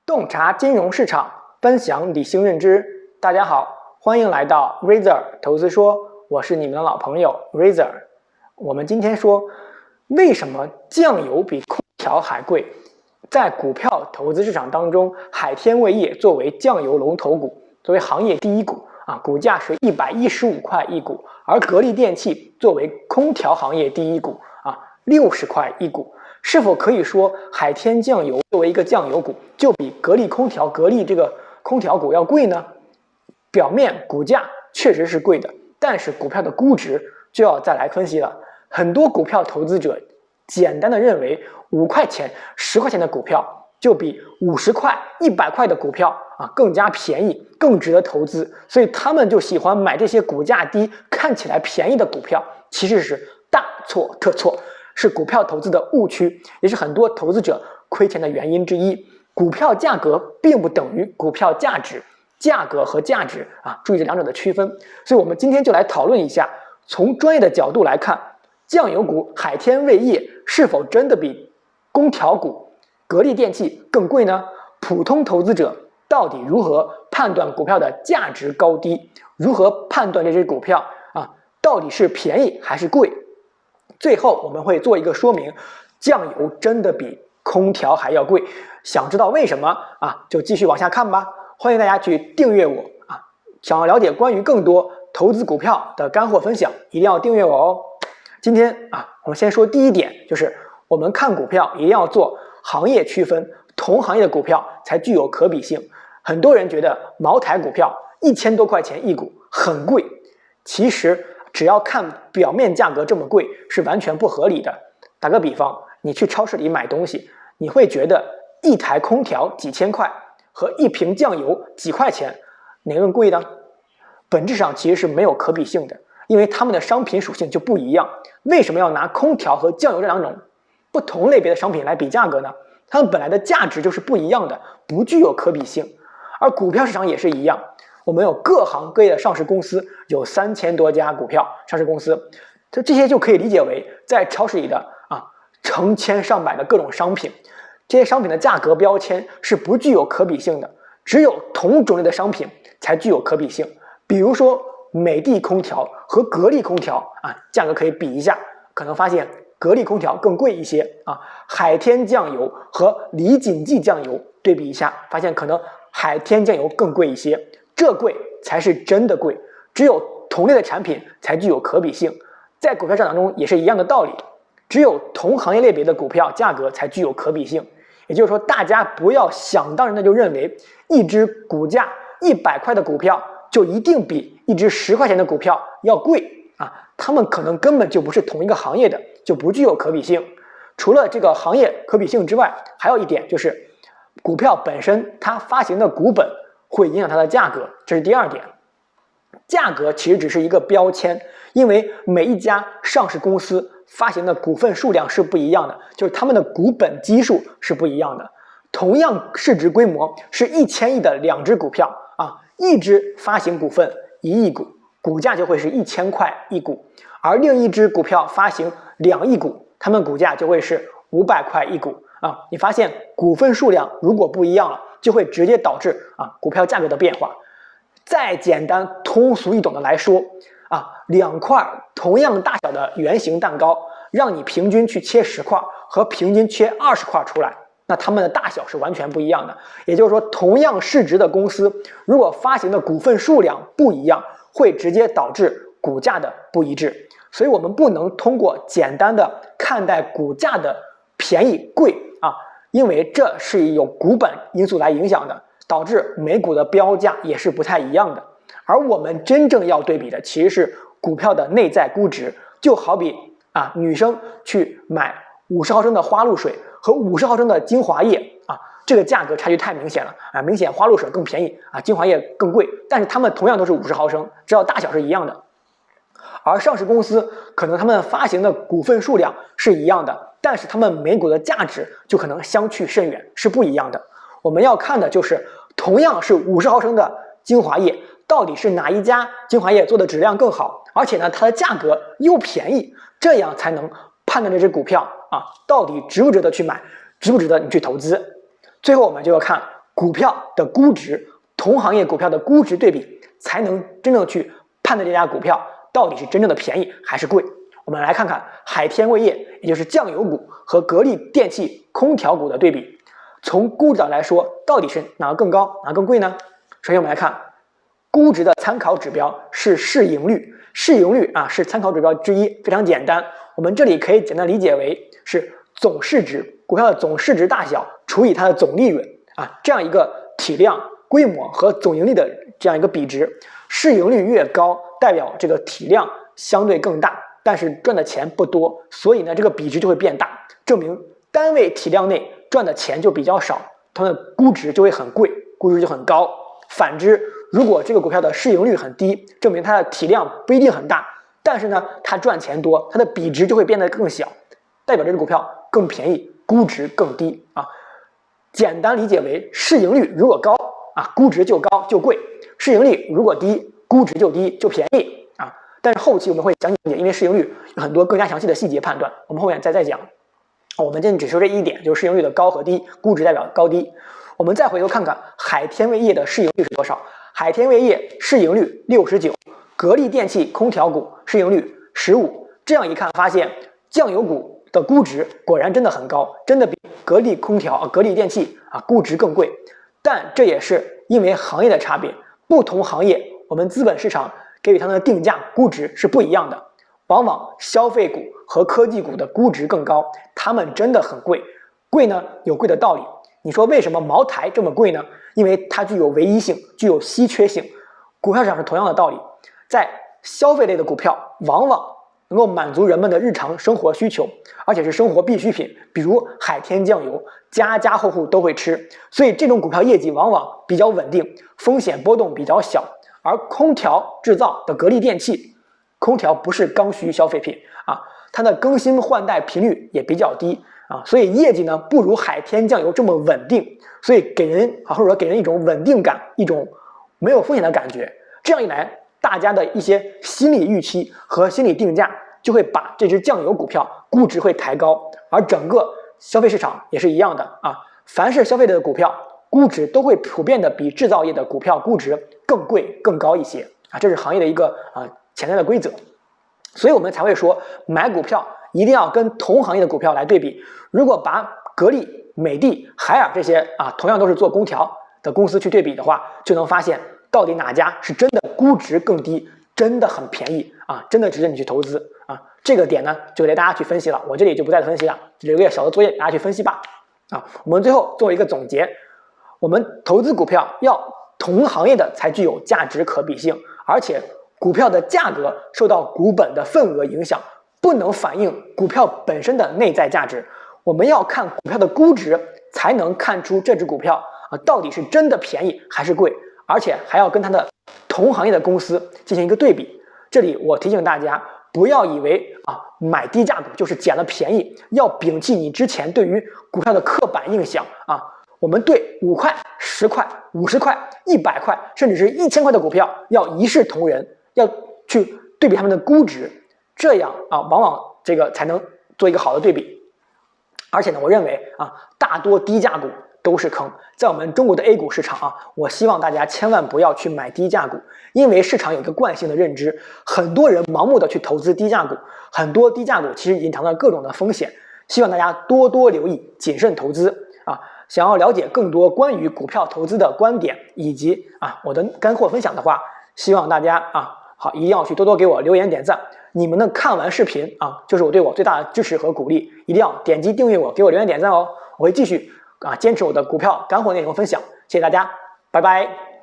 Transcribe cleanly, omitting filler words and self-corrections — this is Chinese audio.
洞察金融市场，分享理性认知。大家好，欢迎来到 Razor 投资说，我是你们的老朋友 Razor。我们今天说，为什么酱油比空调还贵？在股票投资市场当中，海天味业作为酱油龙头股，作为行业第一股股价是115块一股，而格力电器作为空调行业第一股60块一股。是否可以说海天酱油作为一个酱油股，就比格力这个空调股要贵呢？表面股价确实是贵的，但是股票的估值就要再来分析了。很多股票投资者简单的认为5块钱、10块钱的股票就比50块、100块的股票更加便宜，更值得投资，所以他们就喜欢买这些股价低、看起来便宜的股票，其实是大错特错。是股票投资的误区，也是很多投资者亏钱的原因之一。股票价格并不等于股票价值，价格和价值注意这两者的区分。所以我们今天就来讨论一下，从专业的角度来看，酱油股海天味业是否真的比空调股格力电器更贵呢？普通投资者到底如何判断股票的价值高低？如何判断这只股票到底是便宜还是贵？最后我们会做一个说明，酱油真的比空调还要贵。想知道为什么就继续往下看吧。欢迎大家去订阅我想要了解关于更多投资股票的干货分享，一定要订阅我哦。今天我们先说第一点，就是我们看股票一定要做行业区分，同行业的股票才具有可比性。很多人觉得茅台股票1000多块钱一股很贵，其实只要看表面价格这么贵是完全不合理的。打个比方，你去超市里买东西，你会觉得一台空调几千块和一瓶酱油几块钱哪个更贵呢？本质上其实是没有可比性的，因为它们的商品属性就不一样。为什么要拿空调和酱油这两种不同类别的商品来比价格呢？它们本来的价值就是不一样的，不具有可比性。而股票市场也是一样，我们有各行各业的上市公司，有3000多家股票上市公司，这些就可以理解为在超市里的成千上百的各种商品，这些商品的价格标签是不具有可比性的，只有同种类的商品才具有可比性。比如说美的空调和格力空调价格可以比一下，可能发现格力空调更贵一些海天酱油和李锦记酱油对比一下，发现可能海天酱油更贵一些。这贵才是真的贵，只有同类的产品才具有可比性。在股票市场中也是一样的道理，只有同行业类别的股票价格才具有可比性。也就是说，大家不要想当然的就认为一只股价100块的股票就一定比一只10块钱的股票要贵他们可能根本就不是同一个行业的，就不具有可比性。除了这个行业可比性之外，还有一点就是股票本身它发行的股本会影响它的价格，这是第二点。价格其实只是一个标签，因为每一家上市公司发行的股份数量是不一样的，就是他们的股本基数是不一样的。同样市值规模是1000亿的2只股票一只发行股份1亿股，股价就会是1000块一股，而另一只股票发行2亿股，他们股价就会是500块一股你发现股份数量如果不一样了，就会直接导致股票价格的变化。再简单通俗易懂的来说2块同样大小的圆形蛋糕，让你平均去切10块和平均切20块出来，那它们的大小是完全不一样的。也就是说，同样市值的公司，如果发行的股份数量不一样，会直接导致股价的不一致。所以我们不能通过简单的看待股价的便宜贵因为这是有股本因素来影响的，导致每股的标价也是不太一样的。而我们真正要对比的其实是股票的内在估值。就好比女生去买50毫升的花露水和50毫升的精华液这个价格差距太明显了明显花露水更便宜精华液更贵，但是它们同样都是50毫升，只要大小是一样的。而上市公司可能他们发行的股份数量是一样的，但是他们每股的价值就可能相去甚远，是不一样的。我们要看的就是同样是50毫升的精华液，到底是哪一家精华液做的质量更好，而且呢它的价格又便宜，这样才能判断这只股票到底值不值得去买，值不值得你去投资。最后我们就要看股票的估值、同行业股票的估值对比，才能真正去判断这家股票到底是真正的便宜还是贵。我们来看看海天味业，也就是酱油股和格力电器空调股的对比。从估值来说，到底是哪个更高，哪个更贵呢？首先我们来看估值的参考指标是市盈率，市盈率是参考指标之一，非常简单。我们这里可以简单理解为是总市值，股票的总市值大小除以它的总利润这样一个体量、规模和总盈利的这样一个比值。市盈率越高，代表这个体量相对更大，但是赚的钱不多，所以呢这个比值就会变大，证明单位体量内赚的钱就比较少，它的估值就会很贵，估值就很高。反之，如果这个股票的市盈率很低，证明它的体量不一定很大，但是呢它赚钱多，它的比值就会变得更小，代表这只股票更便宜，估值更低简单理解为市盈率如果高估值就高就贵，市盈率如果低，估值就低就便宜但是后期我们会讲解，因为市盈率有很多更加详细的细节判断，我们后面再讲。我们今天只说这一点，就是市盈率的高和低，估值代表高低。我们再回头看看海天味业的市盈率是多少？海天味业市盈率69，格力电器空调股市盈率15。这样一看，发现酱油股的估值果然真的很高，真的比格力空调、格力电器估值更贵。但这也是因为行业的差别，不同行业我们资本市场给予它们的定价估值是不一样的。往往消费股和科技股的估值更高，它们真的很贵。贵呢有贵的道理。你说为什么茅台这么贵呢？因为它具有唯一性，具有稀缺性。股票市场是同样的道理，在消费类的股票往往能够满足人们的日常生活需求，而且是生活必需品，比如海天酱油，家家户户都会吃，所以这种股票业绩往往比较稳定，风险波动比较小。而空调制造的格力电器，空调不是刚需消费品它的更新换代频率也比较低所以业绩呢不如海天酱油这么稳定，所以给人或者说给人一种稳定感，一种没有风险的感觉。这样一来，大家的一些心理预期和心理定价就会把这只酱油股票估值会抬高，而整个消费市场也是一样的凡是消费类的股票估值都会普遍的比制造业的股票估值更贵更高一些这是行业的一个潜在的规则。所以我们才会说买股票一定要跟同行业的股票来对比。如果把格力、美的、海尔这些同样都是做空调的公司去对比的话，就能发现到底哪家是真的估值更低，真的很便宜真的值得你去投资这个点呢就给大家去分析了，我这里就不再分析了，留个小的作业大家去分析吧我们最后做一个总结，我们投资股票要同行业的才具有价值可比性，而且股票的价格受到股本的份额影响，不能反映股票本身的内在价值。我们要看股票的估值，才能看出这只股票到底是真的便宜还是贵，而且还要跟它的同行业的公司进行一个对比。这里我提醒大家，不要以为买低价股就是捡了便宜，要摒弃你之前对于股票的刻板印象我们对5块、10块、50块、100块，甚至是1000块的股票要一视同仁，要去对比他们的估值，这样往往这个才能做一个好的对比。而且呢，我认为大多低价股都是坑。在我们中国的 A 股市场我希望大家千万不要去买低价股，因为市场有一个惯性的认知，很多人盲目的去投资低价股，很多低价股其实隐藏了各种的风险。希望大家多多留意，谨慎投资想要了解更多关于股票投资的观点以及我的干货分享的话，希望大家一定要去多多给我留言点赞。你们的看完视频就是我对我最大的支持和鼓励，一定要点击订阅我，给我留言点赞哦。我会继续坚持我的股票干货内容分享，谢谢大家，拜拜。